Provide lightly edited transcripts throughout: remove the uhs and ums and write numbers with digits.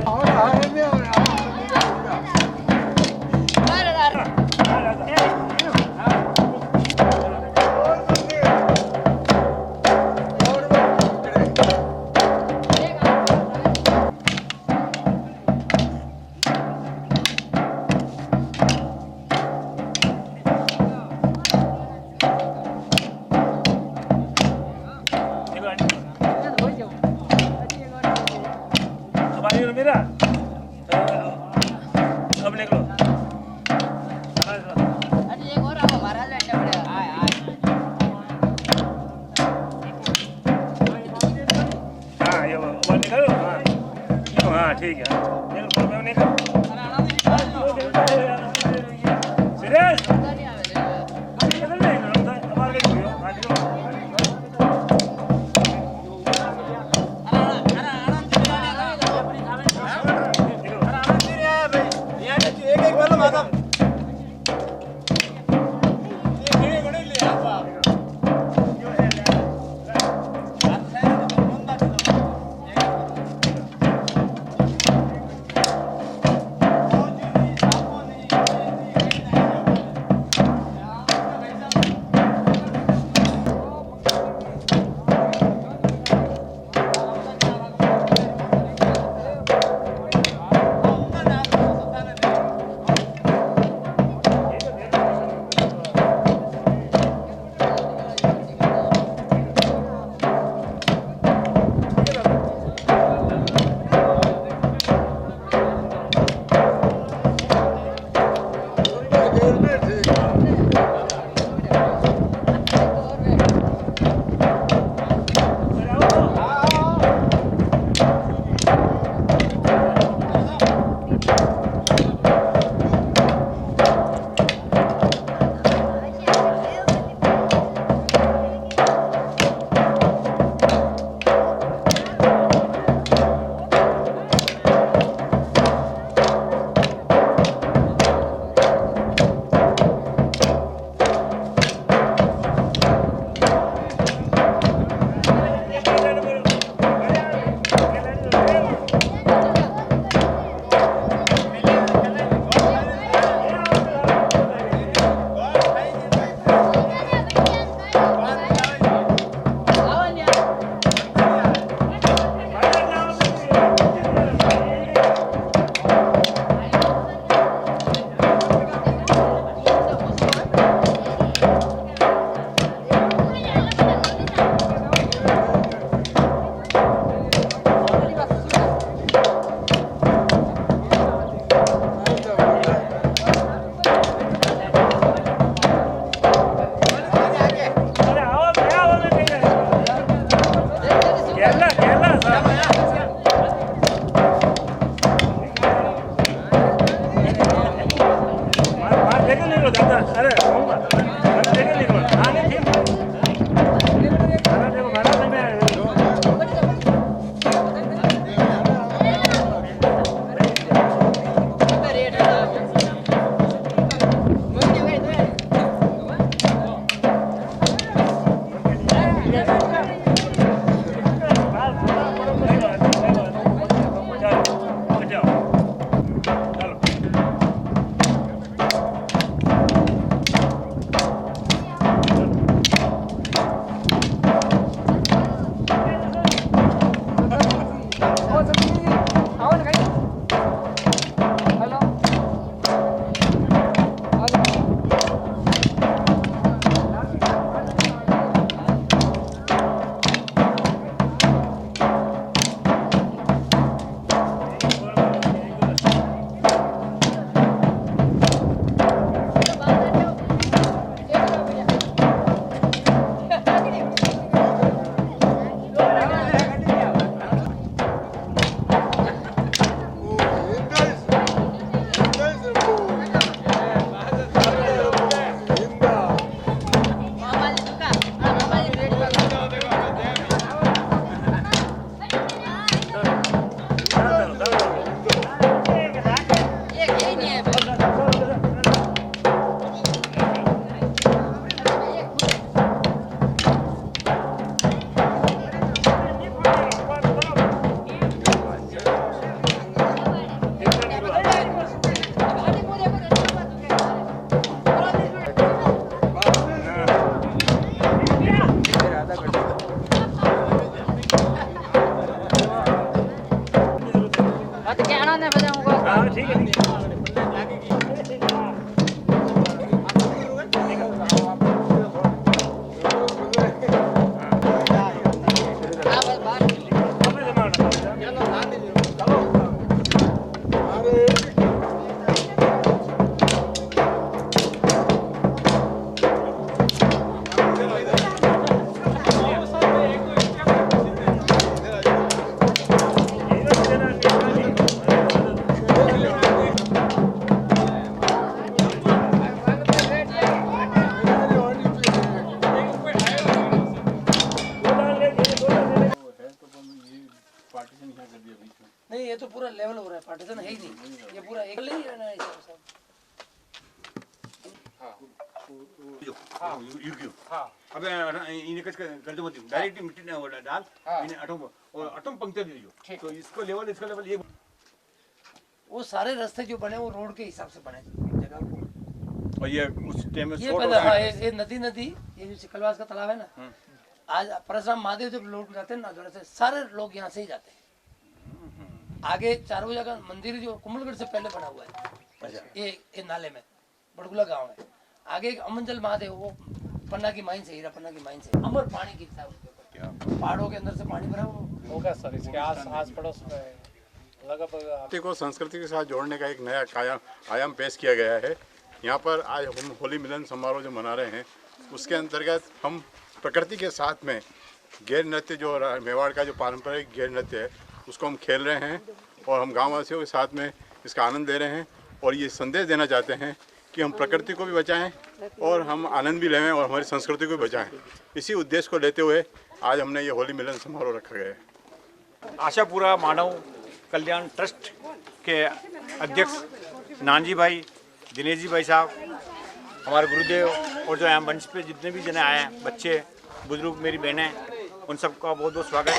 ahora me ahora. Mira, अब निकलो। हाँ ये वो निकलो हाँ हाँ ठीक है निकलो मैं निकल सीरियस निकल नहीं हमारे लिए क्यों हाँ निकलो ठीक है नहीं, ये तो पूरा लेवल हो रहा है, पार्टीशन है ही नहीं, ये पूरा एक ही रहना है सब। अब इन्हें कुछ कर दो डायरेक्ट मिट्टी ना वो डाल इन्हें अटम पंक्चर दे दो तो इसका लेवल ये वो सारे रास्ते जो बने वो रोड के हिसाब से बने जगह को। और ये उस टाइम में ये पहले हाँ, ये नदी ये जो सिकलवास का तालाब है ना, आज परशुराम महादेव जब लोग जाते हैं ना उधर से सारे लोग यहाँ से ही जाते हैं। आगे 4 बजे का मंदिर जो कुंभलगढ़ से पहले बना हुआ है, ये नाले में बड़गुला गांव है। आगे एक अमनजल महादेव, वो पन्ना की माइन से, हीरा पन्ना की माइन से अमर पानी गिरता है उसके ऊपर, पहाड़ों के अंदर से पानी भरा होगा सर। इसके आस पड़ोस में लगा को संस्कृति के साथ जोड़ने का एक नया आयाम पेश किया गया है। यहाँ पर आज हम होली मिलन समारोह जो मना रहे हैं, उसके अंतर्गत हम प्रकृति के साथ में गैर नृत्य जो मेवाड़ का जो पारंपरिक गैर नृत्य है उसको हम खेल रहे हैं और हम गाँव वासियों के साथ में इसका आनंद ले रहे हैं और ये संदेश देना चाहते हैं कि हम प्रकृति को भी बचाएं और हम आनंद भी लें और हमारी संस्कृति को भी बचाएं। इसी उद्देश्य को लेते हुए आज हमने ये होली मिलन समारोह रखा गया है। आशापुरा मानव कल्याण ट्रस्ट के अध्यक्ष नानजी भाई, दिनेश जी भाई साहब, हमारे गुरुदेव और जो यहाँ मंच पे जितने भी जने आए हैं, बच्चे बुजुर्ग मेरी बहनें, उन सबका बहुत बहुत स्वागत।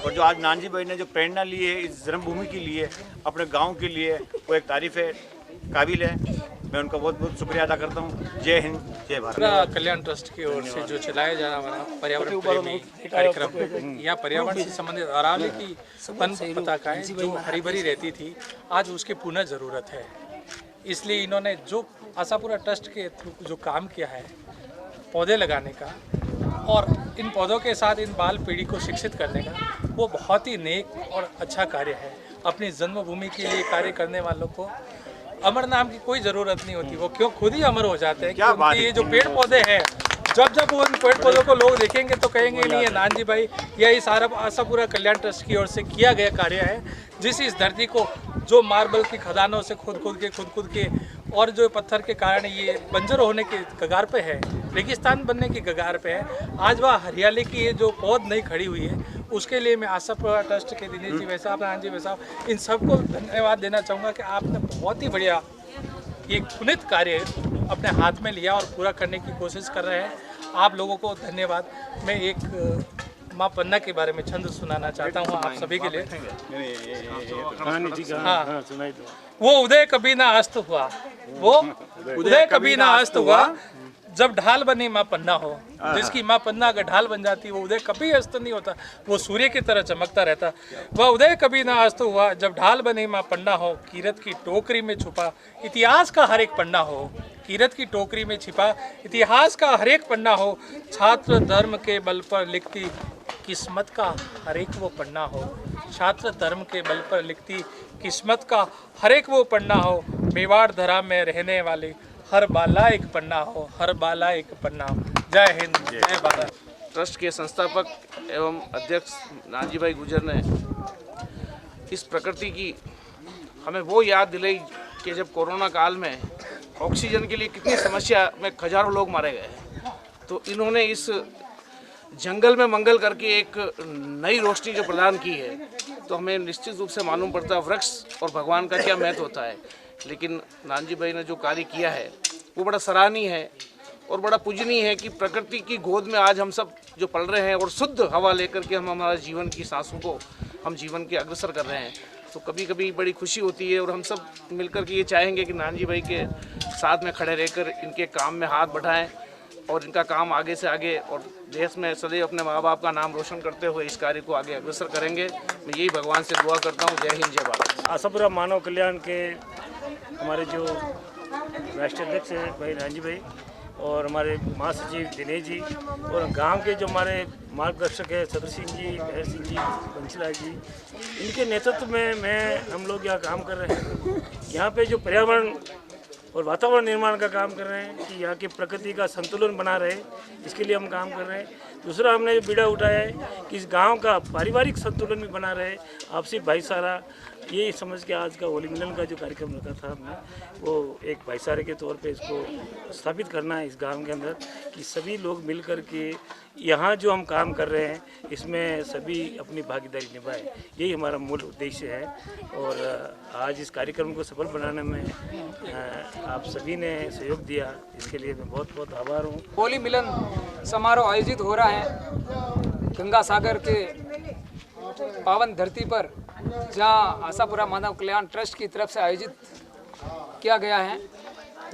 और जो आज नानजी भाई ने जो प्रेरणा ली है इस जन्मभूमि के लिए, अपने गांव के लिए, वो एक तारीफ़ है काबिल है। मैं उनका बहुत बहुत शुक्रिया अदा करता हूँ। जय हिंद, जय भारत। कल्याण ट्रस्ट की ओर से जो चलाया जा रहा पर्यावरण प्रेमी कार्यक्रम, यहाँ पर्यावरण से संबंधित अरावली की वन पताकाएं जो हरी भरी रहती थी, आज उसकी पुनः ज़रूरत है। इसलिए इन्होंने जो आशापुरा ट्रस्ट के थ्रू जो काम किया है पौधे लगाने का और इन पौधों के साथ इन बाल पीढ़ी को शिक्षित करने का, वो बहुत ही नेक और अच्छा कार्य है। अपनी जन्मभूमि के लिए कार्य करने वालों को अमर नाम की कोई ज़रूरत नहीं होती, वो क्यों खुद ही अमर हो जाते हैं। क्योंकि ये जो पेड़ पौधे हैं, जब वो उन पेड़ पौधों को लोग देखेंगे तो कहेंगे नहीं, ये नानजी भाई या इस आशापुरा कल्याण ट्रस्ट की ओर से किया गया कार्य है, जिस इस धरती को जो मार्बल की खदानों से खुद के और जो पत्थर के कारण ये बंजर होने के कगार पे है, रेगिस्तान बनने की कगार पे है, आज वह हरियाली की ये जो पौध नहीं खड़ी हुई है, उसके लिए मैं आशापुरा ट्रस्ट के दिनेश जी भाई साहब, नानजी भाई साहब, इन सबको धन्यवाद देना चाहूँगा कि आपने बहुत ही बढ़िया ये पुनीत कार्य अपने हाथ में लिया और पूरा करने की कोशिश कर रहे हैं। आप लोगों को धन्यवाद। मैं एक माँ पन्ना के बारे में छंद सुनाना चाहता हूँ आप सभी के लिए। हाँ, वो उदय कभी ना अस्त हुआ, वो उदय कभी ना अस्त हुआ, जब ढाल बनी माँ पन्ना हो। जिसकी माँ पन्ना अगर ढाल बन जाती, वो उदय कभी अस्त नहीं होता, वो सूर्य की तरह चमकता रहता। वह उदय कभी ना अस्त हुआ, जब ढाल बनी माँ पन्ना हो, कीरत की टोकरी में छुपा इतिहास का हर एक पन्ना हो, कीरत की टोकरी में छिपा इतिहास का हर एक पन्ना हो, छात्र धर्म के बल पर लिखती किस्मत का हर एक वो पन्ना हो, छात्र धर्म के बल पर लिखती किस्मत का हर एक वो पन्ना हो, मेवाड़ धरा में रहने वाले हर बाला एक पन्ना हो, हर बाला एक पन्ना हो। जय हिंद, जय भारत। ट्रस्ट के संस्थापक एवं अध्यक्ष नानजी भाई गुर्जर ने इस प्रकृति की हमें वो याद दिलाई कि जब कोरोना काल में ऑक्सीजन के लिए कितनी समस्या में हजारों लोग मारे गए, तो इन्होंने इस जंगल में मंगल करके एक नई रोशनी जो प्रदान की है, तो हमें निश्चित रूप से मालूम पड़ता है वृक्ष और भगवान का क्या महत्व होता है। लेकिन नानजी भाई ने जो कार्य किया है वो बड़ा सराहनीय है और बड़ा पूजनीय है कि प्रकृति की गोद में आज हम सब जो पल रहे हैं और शुद्ध हवा लेकर के हम हमारा जीवन की सांसों को हम जीवन के अग्रसर कर रहे हैं, तो कभी कभी बड़ी खुशी होती है। और हम सब मिलकर के ये चाहेंगे कि नानजी भाई के साथ में खड़े रहकर इनके काम में हाथ बढ़ाएं और इनका काम आगे से आगे और देश में सदैव अपने माँ बाप का नाम रोशन करते हुए इस कार्य को आगे अग्रसर करेंगे। मैं यही भगवान से दुआ करता हूँ। जय हिंद, जय भारत। आशापुरा मानव कल्याण के हमारे जो राष्ट्रीय अध्यक्ष हैं भाई नानजी भाई और हमारे महासचिव दिनेश जी और गांव के जो हमारे मार्गदर्शक हैं सदर सिंह जी, हर सिंह जी, बंसीलाल जी, इनके नेतृत्व में हम लोग यहाँ काम कर रहे हैं। यहाँ पे जो पर्यावरण और वातावरण निर्माण का काम कर रहे हैं कि यहाँ की प्रकृति का संतुलन बना रहे, इसके लिए हम काम कर रहे हैं। दूसरा हमने जो बीड़ा उठाया है कि इस गांव का पारिवारिक संतुलन भी बना रहे, आपसी भाईचारा, ये समझ के आज का होली मिलन का जो कार्यक्रम रखा था हमने, वो एक भाईचारे के तौर पे इसको स्थापित करना है इस गांव के अंदर कि सभी लोग मिल कर के यहाँ जो हम काम कर रहे हैं इसमें सभी अपनी भागीदारी निभाएं, यही हमारा मूल उद्देश्य है। और आज इस कार्यक्रम को सफल बनाने में आप सभी ने सहयोग दिया, इसके लिए मैं बहुत बहुत आभार हूँ। होली मिलन समारोह आयोजित हो रहा है गंगा सागर के पावन धरती पर, जहां आशापुरा मानव कल्याण ट्रस्ट की तरफ से आयोजित किया गया है।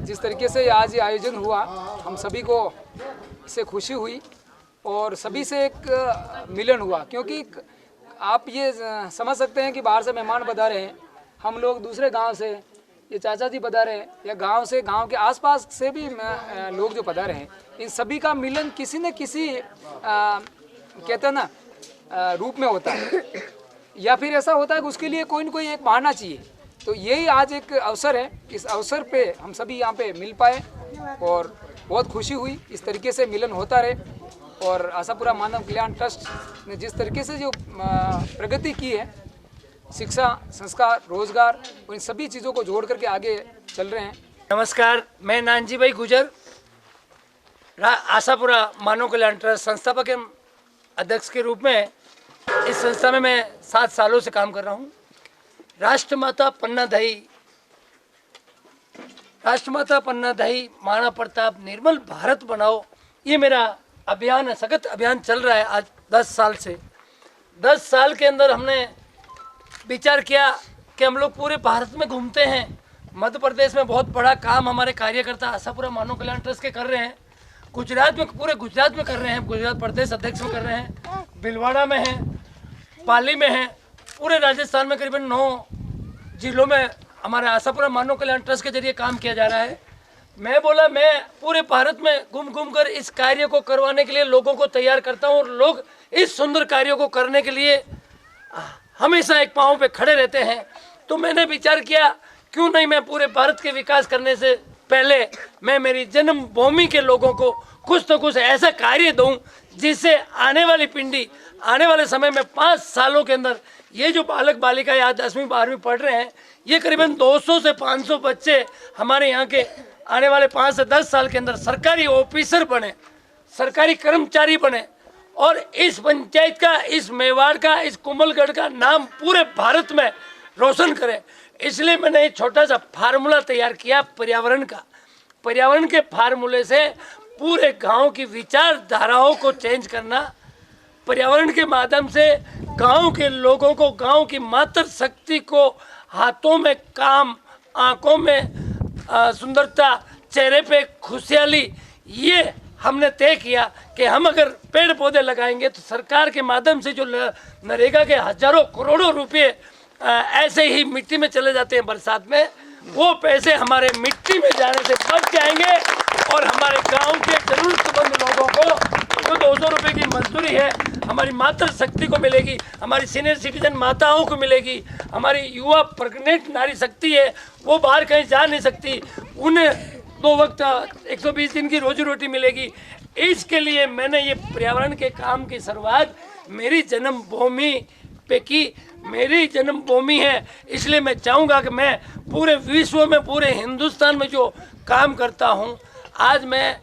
जिस तरीके से आज ये आयोजन हुआ, हम सभी को इससे खुशी हुई और सभी से एक मिलन हुआ, क्योंकि आप ये समझ सकते हैं कि बाहर से मेहमान पधारे हैं, हम लोग दूसरे गांव से, ये चाचा जी पधारे हैं या गांव से, गांव के आसपास से भी लोग जो पधारे हैं, इन सभी का मिलन किसी न किसी कहते हैं ना रूप में होता है, या फिर ऐसा होता है कि उसके लिए कोई न कोई एक बहाना चाहिए। तो यही आज एक अवसर है, इस अवसर पे हम सभी यहाँ पे मिल पाए और बहुत खुशी हुई। इस तरीके से मिलन होता रहे और आशापुरा मानव कल्याण ट्रस्ट ने जिस तरीके से जो प्रगति की है, शिक्षा, संस्कार, रोजगार, इन सभी चीज़ों को जोड़ करके आगे चल रहे हैं। नमस्कार, मैं नानजी भाई गुजर, आशापुरा मानव कल्याण ट्रस्ट संस्थापक एवं अध्यक्ष के रूप में इस संस्था में मैं 7 सालों से काम कर रहा हूँ। राष्ट्रमाता पन्ना दाई महाराणा प्रताप निर्मल भारत बनाओ, ये मेरा अभियान है, सख्त अभियान चल रहा है आज 10 साल से। 10 साल के अंदर हमने विचार किया कि हम लोग पूरे भारत में घूमते हैं। मध्य प्रदेश में बहुत बड़ा काम हमारे कार्यकर्ता आशापुरा मानव कल्याण ट्रस्ट के कर रहे हैं, गुजरात में, पूरे गुजरात में कर रहे हैं, गुजरात प्रदेश अध्यक्ष में कर रहे हैं, भीलवाड़ा में हैं, पाली में हैं, पूरे राजस्थान में करीबन 9 जिलों में हमारे आशापुरा मानव कल्याण ट्रस्ट के जरिए काम किया जा रहा है। मैं बोला मैं पूरे भारत में घूम कर इस कार्य को करवाने के लिए लोगों को तैयार करता हूँ और लोग इस सुंदर कार्यों को करने के लिए हमेशा एक पाँव पे खड़े रहते हैं। तो मैंने विचार किया क्यों नहीं मैं पूरे भारत के विकास करने से पहले मैं मेरी जन्मभूमि के लोगों को कुछ न कुछ ऐसा कार्य दूं जिससे आने वाली पीढ़ी, आने वाले समय में 5 सालों के अंदर ये जो बालक बालिका या 10वीं 12वीं पढ़ रहे हैं, ये करीबन 200 से 500 बच्चे हमारे यहाँ के आने वाले 5 से 10 साल के अंदर सरकारी ऑफिसर बने, सरकारी कर्मचारी बने और इस पंचायत का, इस मेवाड़ का, इस कोमलगढ़ का नाम पूरे भारत में रोशन करे। इसलिए मैंने एक छोटा सा फार्मूला तैयार किया पर्यावरण का। पर्यावरण के फार्मूले से पूरे गांव की विचारधाराओं को चेंज करना, पर्यावरण के माध्यम से गांव के लोगों को, गांव की मातृ शक्ति को, हाथों में काम, आंखों में सुंदरता, चेहरे पे खुशहाली, ये हमने तय किया कि हम अगर पेड़ पौधे लगाएंगे तो सरकार के माध्यम से जो नरेगा के हजारों करोड़ों रुपए ऐसे ही मिट्टी में चले जाते हैं बरसात में, वो पैसे हमारे मिट्टी में जाने से बच जाएंगे और हमारे गांव के जरूरतमंद लोगों को जो 200 रुपये की मजदूरी है हमारी मातृ शक्ति को मिलेगी, हमारी सीनियर सिटीजन माताओं को मिलेगी, हमारी युवा प्रेग्नेंट नारी शक्ति है वो बाहर कहीं जा नहीं सकती, उन्हें 2 वक्त 120 दिन की रोजी रोटी मिलेगी। इसके लिए मैंने ये पर्यावरण के काम की शुरुआत मेरी जन्मभूमि पे की। मेरी जन्मभूमि है, इसलिए मैं चाहूँगा कि मैं पूरे विश्व में, पूरे हिंदुस्तान में जो काम करता हूँ, आज मैं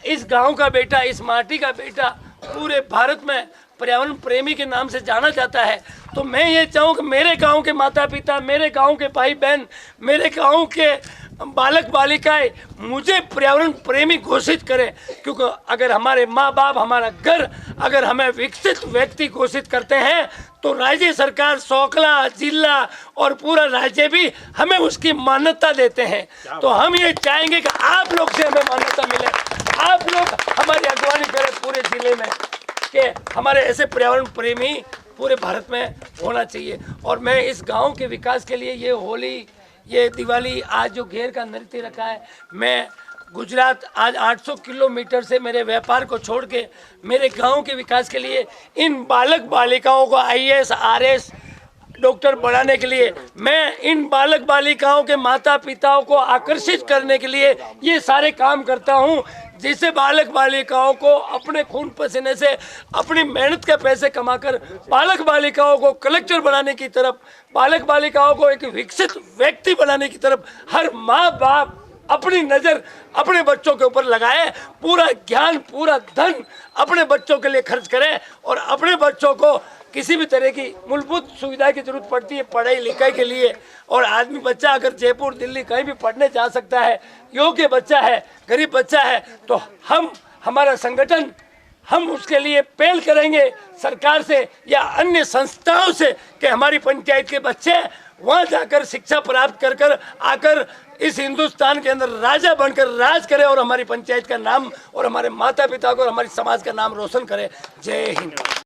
इस गांव का बेटा, इस माटी का बेटा पूरे भारत में पर्यावरण प्रेमी के नाम से जाना जाता है। तो मैं ये चाहूँ कि मेरे गांव के माता पिता, मेरे गांव के भाई बहन, मेरे गांव के बालक बालिकाएं मुझे पर्यावरण प्रेमी घोषित करें, क्योंकि अगर हमारे माँ बाप, हमारा घर अगर हमें विकसित व्यक्ति घोषित करते हैं तो राज्य सरकार, सौकला जिला और पूरा राज्य भी हमें उसकी मान्यता देते हैं। तो हम ये चाहेंगे कि आप लोग से हमें मान्यता मिले, आप लोग हमारी अगवानी करें पूरे जिले में कि हमारे ऐसे पर्यावरण प्रेमी पूरे भारत में होना चाहिए। और मैं इस गांव के विकास के लिए ये होली, ये दिवाली, आज जो घेर का नृत्य रखा है, मैं गुजरात आज 800 किलोमीटर से मेरे व्यापार को छोड़ के मेरे गांव के विकास के लिए इन बालक बालिकाओं को IAS RS डॉक्टर बनाने के लिए, मैं इन बालक बालिकाओं के माता पिताओं को आकर्षित करने के लिए ये सारे काम करता हूँ, जिससे बालक बालिकाओं को अपने खून पसीने से अपनी मेहनत के पैसे कमाकर बालक बालिकाओं को कलेक्टर बनाने की तरफ, बालक बालिकाओं को एक विकसित व्यक्ति बनाने की तरफ हर माँ बाप अपनी नज़र अपने बच्चों के ऊपर लगाए, पूरा ज्ञान पूरा धन अपने बच्चों के लिए खर्च करें और अपने बच्चों को किसी भी तरह की मूलभूत सुविधा की जरूरत पड़ती है पढ़ाई लिखाई के लिए। और आदमी बच्चा अगर जयपुर दिल्ली कहीं भी पढ़ने जा सकता है, योग्य बच्चा है, गरीब बच्चा है, तो हमारा संगठन हम उसके लिए पहल करेंगे सरकार से या अन्य संस्थाओं से कि हमारी पंचायत के बच्चे वहाँ जाकर शिक्षा प्राप्त कर आकर इस हिंदुस्तान के अंदर राजा बनकर राज करें और हमारी पंचायत का नाम और हमारे माता पिता को और हमारी समाज का नाम रोशन करें। जय हिंद।